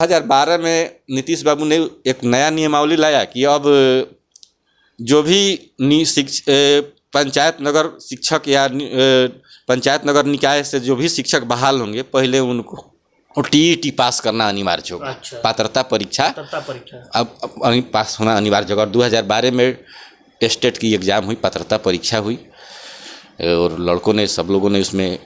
2012 में नीतीश बाबू ने एक नया नियमावली लाया कि अब जो भी पंचायत नगर शिक्षक या पंचायत नगर निकाय से जो भी शिक्षक बहाल होंगे, पहले उनको टीईटी पास करना अनिवार्य होगा। अच्छा। पात्रता परीक्षा अब पास होना अनिवार्य होगा। और 2012 में टेस्टेड की एग्ज़ाम हुई, पात्रता परीक्षा हुई और लड़कों ने, सब लोगों ने उसमें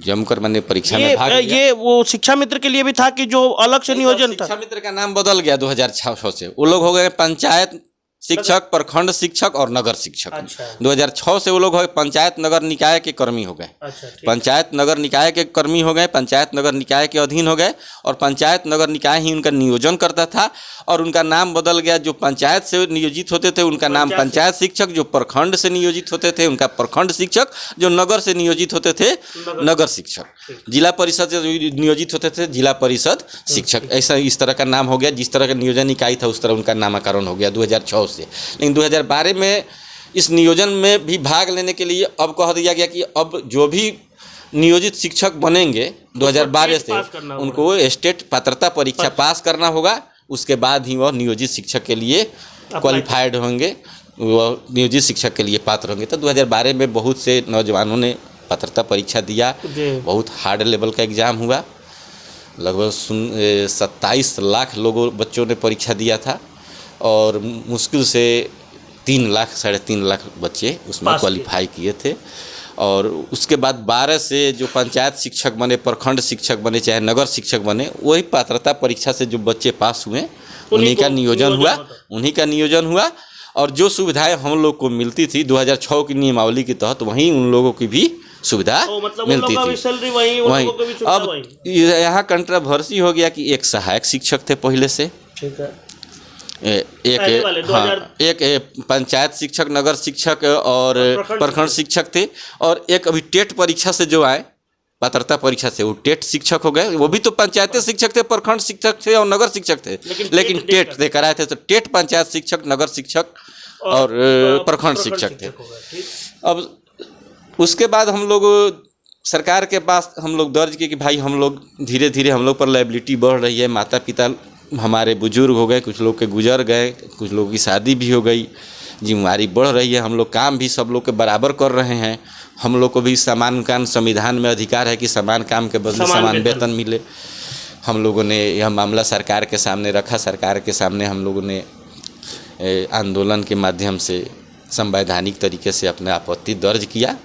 जमकर मैंने परीक्षा में भाग लिया। ये वो शिक्षा मित्र के लिए भी था कि जो अलग से नियोजन था। शिक्षा मित्र का नाम बदल गया 2006 से। वो लोग हो गए पंचायत शिक्षक, प्रखंड शिक्षक और नगर शिक्षक। अच्छा। 2006 से वो लोग हो पंचायत नगर निकाय के कर्मी हो गए। अच्छा, पंचायत नगर निकाय के कर्मी हो गए, पंचायत नगर निकाय के अधीन हो गए और पंचायत नगर निकाय ही उनका नियोजन करता था। और उनका नाम बदल गया, जो पंचायत से नियोजित होते थे उनका नाम पंचायत शिक्षक, जो प्रखंड से नियोजित होते थे उनका प्रखंड शिक्षक, जो नगर से नियोजित होते थे नगर शिक्षक, जिला परिषद से नियोजित होते थे जिला परिषद शिक्षक। ऐसा इस तरह का नाम हो गया। जिस तरह का नियोजन इकाई था उस तरह उनका नामकरण हो गया 2006 से। लेकिन 2012 में इस नियोजन में भी भाग लेने के लिए अब कह दिया गया कि अब जो भी नियोजित शिक्षक बनेंगे 2012 से उनको स्टेट पात्रता परीक्षा पास करना होगा। उसके बाद ही वह नियोजित शिक्षक के लिए क्वालिफाइड होंगे, वह नियोजित शिक्षक के लिए पात्र होंगे। तो 2012 में बहुत से नौजवानों ने पात्रता परीक्षा दिया। बहुत हार्ड लेवल का एग्ज़ाम हुआ। लगभग 27 लाख बच्चों ने परीक्षा दिया था और मुश्किल से 3 लाख, 3.5 लाख बच्चे उसमें क्वालिफाई किए थे। और उसके बाद 12 से जो पंचायत शिक्षक बने, प्रखंड शिक्षक बने, चाहे नगर शिक्षक बने, वही पात्रता परीक्षा से जो बच्चे पास हुए उन्हीं का नियोजन हुआ। और जो सुविधाएं हम लोग को मिलती थी 2006 की नियमावली के तहत, वहीं उन लोगों की भी सुविधा मिलती थी वहीं। अब यहाँ कंट्रोवर्सी हो गया कि एक सहायक शिक्षक थे पहले से, एक पंचायत शिक्षक, नगर शिक्षक और प्रखंड शिक्षक थे, और एक अभी टेट परीक्षा से जो आए, पात्रता परीक्षा से, वो टेट शिक्षक हो गए। वो भी तो पंचायत शिक्षक थे, प्रखंड शिक्षक थे और नगर शिक्षक थे, लेकिन टेट दे कराए थे। तो टेट पंचायत शिक्षक, नगर शिक्षक और प्रखंड शिक्षक थे। अब उसके बाद हम लोग सरकार के पास हम लोग दर्ज किए कि भाई हम लोग धीरे धीरे हम लोग पर लायबिलिटी बढ़ रही है। माता पिता हमारे बुजुर्ग हो गए, कुछ लोग के गुजर गए, कुछ लोगों की शादी भी हो गई, जिम्मेदारी बढ़ रही है। हम लोग काम भी सब लोग के बराबर कर रहे हैं। हम लोग को भी समान काम, संविधान में अधिकार है कि समान काम के बदले समान वेतन मिले। हम लोगों ने यह मामला सरकार के सामने रखा। सरकार के सामने हम लोगों ने आंदोलन के माध्यम से संवैधानिक तरीके से अपना आपत्ति दर्ज किया।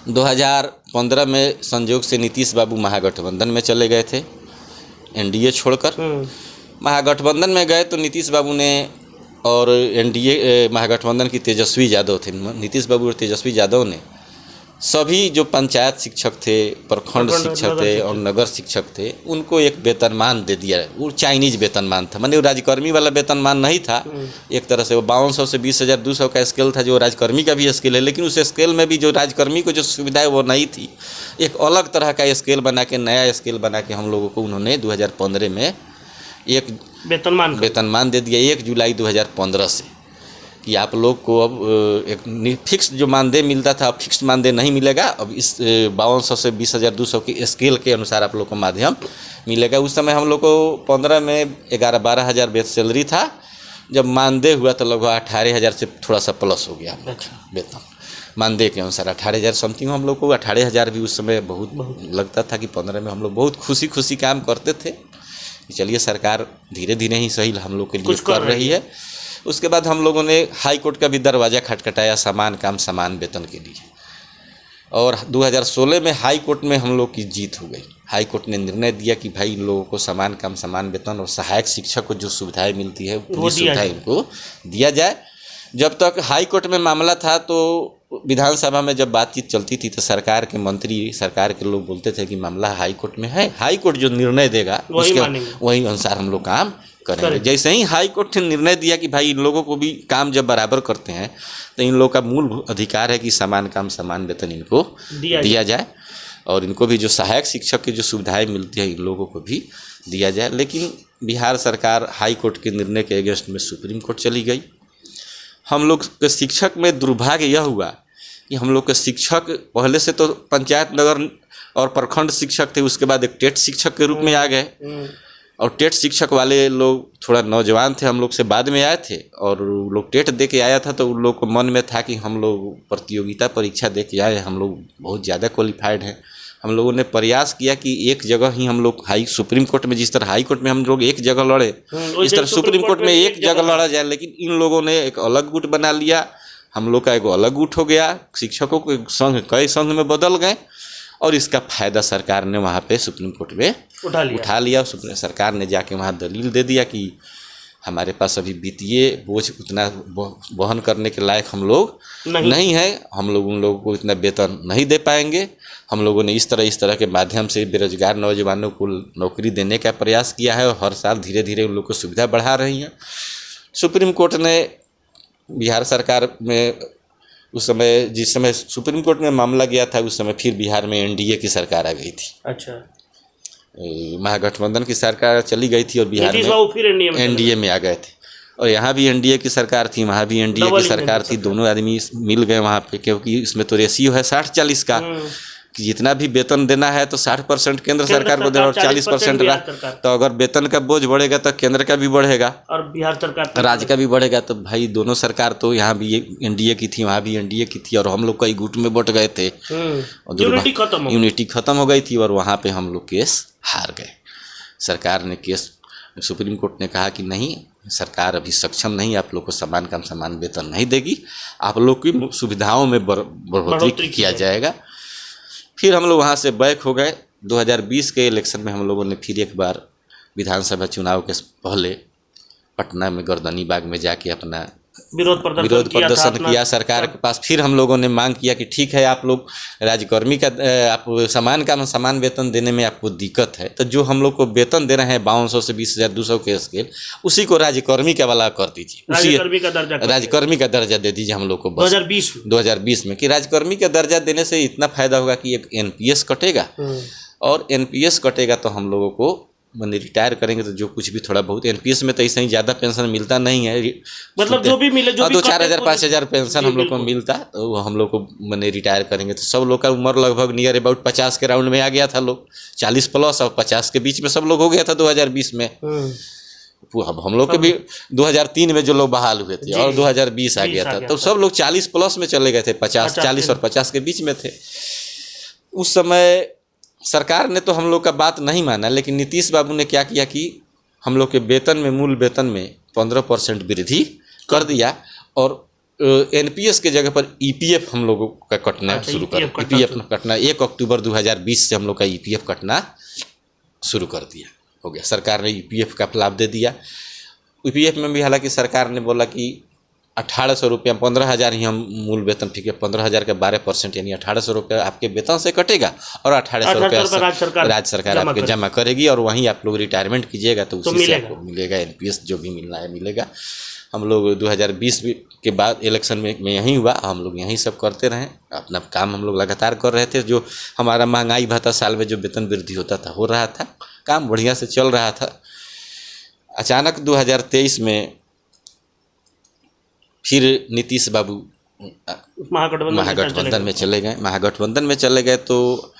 2015 में संयोग से नीतीश बाबू महागठबंधन में चले गए थे, एनडीए छोड़कर महागठबंधन में गए। तो नीतीश बाबू ने और एनडीए महागठबंधन की तेजस्वी यादव थे, नीतीश बाबू और तेजस्वी यादव ने सभी जो पंचायत शिक्षक थे, प्रखंड शिक्षक थे और नगर शिक्षक थे, उनको एक वेतनमान दे दिया। वो चाइनीज वेतनमान था, माने वो राजकर्मी वाला वेतनमान नहीं था। एक तरह से वो 5200 से 20,200 का स्केल था, जो राजकर्मी का भी स्केल है, लेकिन उस स्केल में भी जो राजकर्मी को जो सुविधा है वो नहीं थी। एक अलग तरह का स्केल बना के, नया स्केल बना के हम लोगों को उन्होंने 2015 में एक वेतनमान दे दिया 1 जुलाई 2015 से, कि आप लोग को अब एक फिक्स जो मानदेय मिलता था, अब फिक्स मानदेय नहीं मिलेगा। अब इस 5200 से 20,200 की स्केल के अनुसार आप लोग को माध्यम मिलेगा। उस समय हम लोग को 15 में 11-12 हज़ार बेस सैलरी था। जब मानदेय हुआ तो लगभग 18,000 से थोड़ा सा प्लस हो गया वेतन मानदेय के अनुसार। 18,000 समथिंग हम लोग को। 18,000 भी उस समय बहुत लगता था कि 15 में हम लोग बहुत खुशी काम करते थे कि चलिए सरकार धीरे धीरे ही सही हम लोग के लिए कर रही है। उसके बाद हम लोगों ने हाई कोर्ट का भी दरवाज़ा खटखटाया समान काम समान वेतन के लिए, और 2016 में हाई कोर्ट में हम लोग की जीत हो गई। हाई कोर्ट ने निर्णय दिया कि भाई लोगों को समान काम समान वेतन और सहायक शिक्षक को जो सुविधाएं मिलती है पूरी सुविधाएं इनको दिया जाए। जब तक हाई कोर्ट में मामला था तो विधानसभा में जब बातचीत चलती थी तो सरकार के मंत्री, सरकार के लोग बोलते थे कि मामला हाई कोर्ट में है, हाई कोर्ट जो निर्णय देगा उसके वही अनुसार हम लोग काम करेंगे। जैसे ही हाई कोर्ट ने निर्णय दिया कि भाई इन लोगों को भी काम जब बराबर करते हैं तो इन लोगों का मूल अधिकार है कि समान काम समान वेतन इनको दिया जाए, और इनको भी जो सहायक शिक्षक की जो सुविधाएं मिलती हैं इन लोगों को भी दिया जाए। लेकिन बिहार सरकार हाई कोर्ट के निर्णय के अगेंस्ट में सुप्रीम कोर्ट चली गई। हम लोग के शिक्षक में दुर्भाग्य यह हुआ कि हम लोग के शिक्षक पहले से तो पंचायत नगर और प्रखंड शिक्षक थे, उसके बाद एक टेट शिक्षक के रूप में आ गए। और टेट शिक्षक वाले लोग थोड़ा नौजवान थे, हम लोग से बाद में आए थे, और वो लोग टेट दे के आया था तो उन लोग को मन में था कि हम लोग प्रतियोगिता परीक्षा दे के आए, हम लोग बहुत ज़्यादा क्वालिफाइड हैं। हम लोगों ने प्रयास किया कि एक जगह ही हम लोग सुप्रीम कोर्ट में, जिस तरह हाई कोर्ट में हम लोग एक जगह लड़े, इस तरह सुप्रीम कोर्ट में एक जगह लड़ा जाए। लेकिन इन लोगों ने एक अलग गुट बना लिया, हम लोग का एक अलग गुट हो गया, शिक्षकों के संघ कई संघ में बदल गए, और इसका फायदा सरकार ने वहाँ पे सुप्रीम कोर्ट में उठा लिया। सरकार ने जाके वहाँ दलील दे दिया कि हमारे पास अभी वित्तीय बोझ उतना वहन करने के लायक हम लोग नहीं है, हम लोग उन लोगों को इतना वेतन नहीं दे पाएंगे। हम लोगों ने इस तरह के माध्यम से बेरोजगार नौजवानों को नौकरी देने का प्रयास किया है, और हर साल धीरे धीरे उन लोग को सुविधा बढ़ा रही हैं। सुप्रीम कोर्ट ने बिहार सरकार में उस समय, जिस समय सुप्रीम कोर्ट में मामला गया था, उस समय फिर बिहार में एनडीए की सरकार आ गई थी। अच्छा, महागठबंधन की सरकार चली गई थी और बिहार में फिर एनडीए में आ गए थे। और यहाँ भी एनडीए की सरकार थी, वहाँ भी एनडीए की सरकार थी, दोनों आदमी मिल गए वहाँ पे, क्योंकि इसमें तो रेशियो है 60-40 का, कि जितना भी वेतन देना है तो 60% केंद्र सरकार को देना और 40% तो अगर वेतन का बोझ बढ़ेगा तो केंद्र का भी बढ़ेगा और बिहार सरकार राज्य का भी बढ़ेगा। तो भाई दोनों सरकार तो यहाँ भी एनडीए की थी, वहाँ भी एनडीए की थी, और हम लोग कई गुट में बट गए थे, यूनिटी खत्म हो गई थी, और वहाँ पे हम लोग केस हार गए। सरकार ने केस, सुप्रीम कोर्ट ने कहा कि नहीं, सरकार अभी सक्षम नहीं, आप लोग को समान काम समान वेतन नहीं देगी, आप लोग की सुविधाओं में बढ़ोतरी किया जाएगा। फिर हम लोग वहाँ से बैक हो गए। 2020 के इलेक्शन में हम लोगों ने फिर एक बार विधानसभा चुनाव के पहले पटना में गर्दनी बाग में जाके अपना विरोध प्रदर्शन किया सरकार के पास। फिर हम लोगों ने मांग किया कि ठीक है, आप लोग राज्यकर्मी का आप समान काम समान वेतन देने में आपको दिक्कत है, तो जो हम लोग को वेतन दे रहे हैं 5200 से 20,200 के स्केल, उसी को राज्यकर्मी का वाला कर दीजिए, राज्यकर्मी का दर्जा दे दीजिए हम लोग को। 2020 में कि राज्यकर्मी का दर्जा देने से इतना फायदा होगा कि एक एनपीएस कटेगा, और एनपीएस कटेगा तो हम लोगों को मैंने रिटायर करेंगे तो जो कुछ भी थोड़ा बहुत, एनपीएस में तो ऐसा ही ज़्यादा पेंशन मिलता नहीं है, मतलब जो भी मिले, जो भी 2-4 5,000 पेंशन हम लोग को मिलता, तो हम लोग को मैंने रिटायर करेंगे तो सब लोग का उम्र लगभग नियर अबाउट 50 के राउंड में आ गया था, लोग 40+ और 50 के बीच में सब लोग हो गया था 2020 में। अब हम लोग के भी 2003 में जो लोग बहाल हुए थे और 2020 आ गया था, तो सब लोग 40+ में चले गए थे, 40 और 50 के बीच में थे। उस समय सरकार ने तो हम लोग का बात नहीं माना, लेकिन नीतीश बाबू ने क्या किया कि हम लोग के वेतन में, मूल वेतन में 15% वृद्धि कर दिया, और एनपीएस के जगह पर ईपीएफ हम लोगों का कटना शुरू कर, ईपीएफ कटना 1 अक्टूबर 2020 से हम लोग का ईपीएफ कटना शुरू कर दिया, हो गया। सरकार ने ईपीएफ का लाभ दे दिया। ईपीएफ में भी हालांकि सरकार ने बोला कि 1,800 रुपया, 15,000 ही हम मूल वेतन फिर 15,000 का 12% यानी 1,800 रुपया आपके वेतन से कटेगा, और 1,800 रुपया राज्य सरकार आपके जमा करेगी, और वहीं आप लोग रिटायरमेंट कीजिएगा तो उसी से आपको मिलेगा एनपीएस, जो भी मिलना है मिलेगा। हम लोग 2020 के बाद इलेक्शन में यहीं हुआ, हम लोग यहीं सब करते रहे, अपना काम हम लोग लगातार कर रहे थे। जो हमारा महंगाई भत्ता साल में जो वेतन वृद्धि होता था हो रहा था, काम बढ़िया से चल रहा था। अचानक 2023 में फिर नीतीश बाबू महागठबंधन में चले गए। महागठबंधन में चले गए तो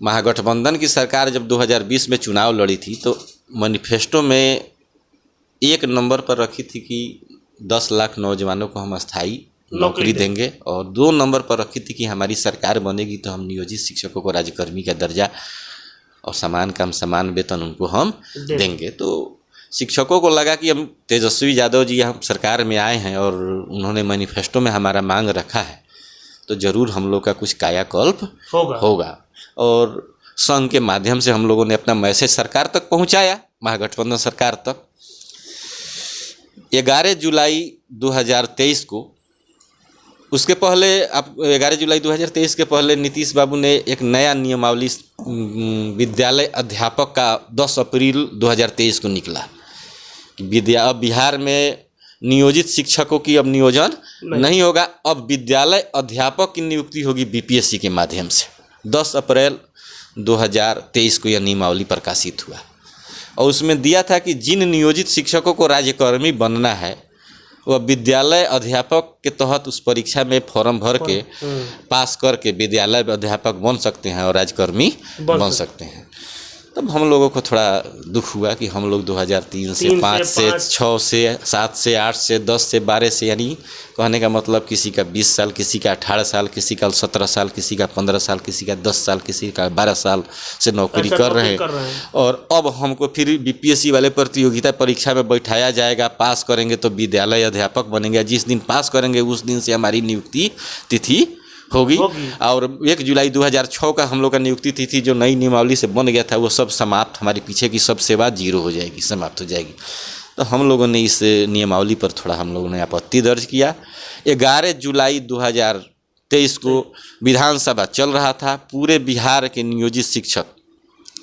महागठबंधन की सरकार जब 2020 में चुनाव लड़ी थी तो मैनिफेस्टो में 1 नंबर पर रखी थी कि 10 लाख नौजवानों को हम अस्थायी नौकरी देंगे, और 2 नंबर पर रखी थी कि हमारी सरकार बनेगी तो हम नियोजित शिक्षकों को राज्यकर्मी का दर्जा और समान काम समान वेतन उनको हम देंगे। तो शिक्षकों को लगा कि हम तेजस्वी यादव जी हम सरकार में आए हैं और उन्होंने मैनिफेस्टो में हमारा मांग रखा है, तो ज़रूर हम लोग का कुछ कायाकल्प होगा। और संघ के माध्यम से हम लोगों ने अपना मैसेज सरकार तक पहुंचाया, महागठबंधन सरकार तक। 11 जुलाई 2023 को, उसके पहले आप 11 जुलाई 2023 के पहले नीतीश बाबू ने एक नया नियमावली विद्यालय अध्यापक का 10 अप्रैल 2023 को निकला। अब बिहार में नियोजित शिक्षकों की अब नियोजन नहीं होगा, अब विद्यालय अध्यापक की नियुक्ति होगी बीपीएससी के माध्यम से। 10 अप्रैल 2023 को यह नियमावली प्रकाशित हुआ, और उसमें दिया था कि जिन नियोजित शिक्षकों को राज्यकर्मी बनना है वह विद्यालय अध्यापक के तहत उस परीक्षा में फॉर्म भर के पास करके विद्यालय अध्यापक बन सकते हैं और राज्यकर्मी बन सकते हैं। तब हम लोगों को थोड़ा दुख हुआ कि हम लोग 2003 से 5 से 6 से 7 से 8 से 10 से 12 से, यानी कहने का मतलब किसी का 20 साल, किसी का 18 साल, किसी का 17 साल, किसी का 15 साल, किसी का 10 साल, किसी का 12 साल से नौकरी कर रहे हैं। और अब हमको फिर बीपीएससी वाले प्रतियोगिता परीक्षा में बैठाया जाएगा, पास करेंगे तो विद्यालय अध्यापक बनेंगे। जिस दिन पास करेंगे उस दिन से हमारी नियुक्ति तिथि होगी और 1 जुलाई 2006 का हम लोग का नियुक्ति तिथि जो नई नियमावली से बन गया था वो सब समाप्त, हमारी पीछे की सब सेवा जीरो हो जाएगी, समाप्त हो जाएगी। तो हम लोगों ने इस नियमावली पर थोड़ा हम लोगों ने आपत्ति दर्ज किया। 11 जुलाई 2023 को विधानसभा चल रहा था। पूरे बिहार के नियोजित शिक्षक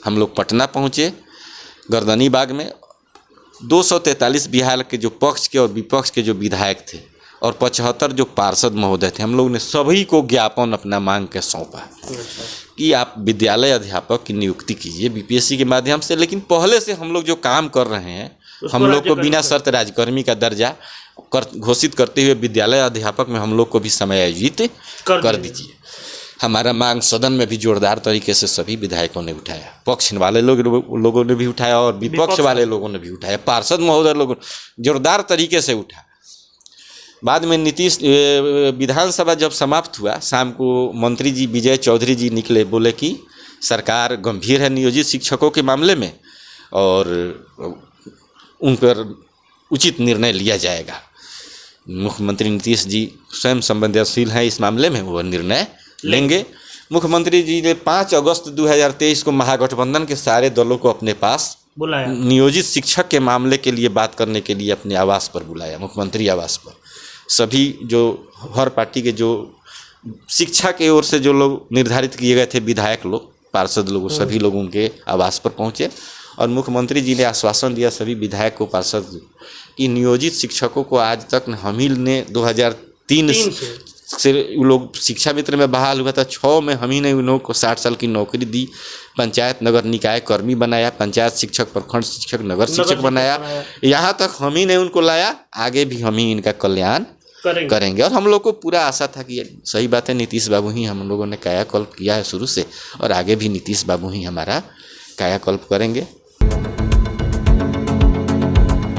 हम लोग पटना पहुँचे, गर्दनी बाग में 243 बिहार के जो पक्ष के और विपक्ष के जो विधायक थे और 75 जो पार्षद महोदय थे, हम लोग ने सभी को ज्ञापन अपना मांग के सौंपा कि आप विद्यालय अध्यापक की नियुक्ति कीजिए बीपीएससी के माध्यम से। लेकिन पहले से हम लोग जो काम कर रहे हैं, हम लोग को बिना शर्त राज्यकर्मी का दर्जा घोषित करते हुए विद्यालय अध्यापक में हम लोग को भी समायोजित कर दीजिए। हमारा मांग सदन में भी जोरदार तरीके से सभी विधायकों ने उठाया, पक्ष वाले लोगों ने भी उठाया और विपक्ष वाले लोगों ने भी उठाया, पार्षद महोदय लोगों जोरदार तरीके से उठा। बाद में नीतीश विधानसभा जब समाप्त हुआ, शाम को मंत्री जी विजय चौधरी जी निकले, बोले कि सरकार गंभीर है नियोजित शिक्षकों के मामले में और उन पर उचित निर्णय लिया जाएगा। मुख्यमंत्री नीतीश जी स्वयं संवेदनशील हैं इस मामले में, वो निर्णय लेंगे। मुख्यमंत्री जी ने 5 अगस्त 2023 को महागठबंधन के सारे दलों को अपने पास बुलाया, नियोजित शिक्षक के मामले के लिए बात करने के लिए अपने आवास पर बुलाया, मुख्यमंत्री आवास पर। सभी जो हर पार्टी के जो शिक्षा की ओर से जो लोग निर्धारित किए गए थे, विधायक लोग, पार्षद लोग, सभी लोग उनके आवास पर पहुंचे और मुख्यमंत्री जी ने आश्वासन दिया सभी विधायक को, पार्षद कि नियोजित शिक्षकों को आज तक हम ही ने 2003 से लोग शिक्षा मित्र में बहाल हुआ था, 6 में हम ही ने उन लोगों को 60 साल की नौकरी दी, पंचायत नगर निकाय कर्मी बनाया, पंचायत शिक्षक, प्रखंड शिक्षक, नगर शिक्षक बनाया। यहाँ तक हम ही ने उनको लाया, आगे भी हम ही इनका कल्याण करेंगे। और हम लोग को पूरा आशा था कि सही बात है, नीतीश बाबू ही हम लोगों ने कायाकल्प किया है शुरू से और आगे भी नीतीश बाबू ही हमारा कायाकल्प करेंगे।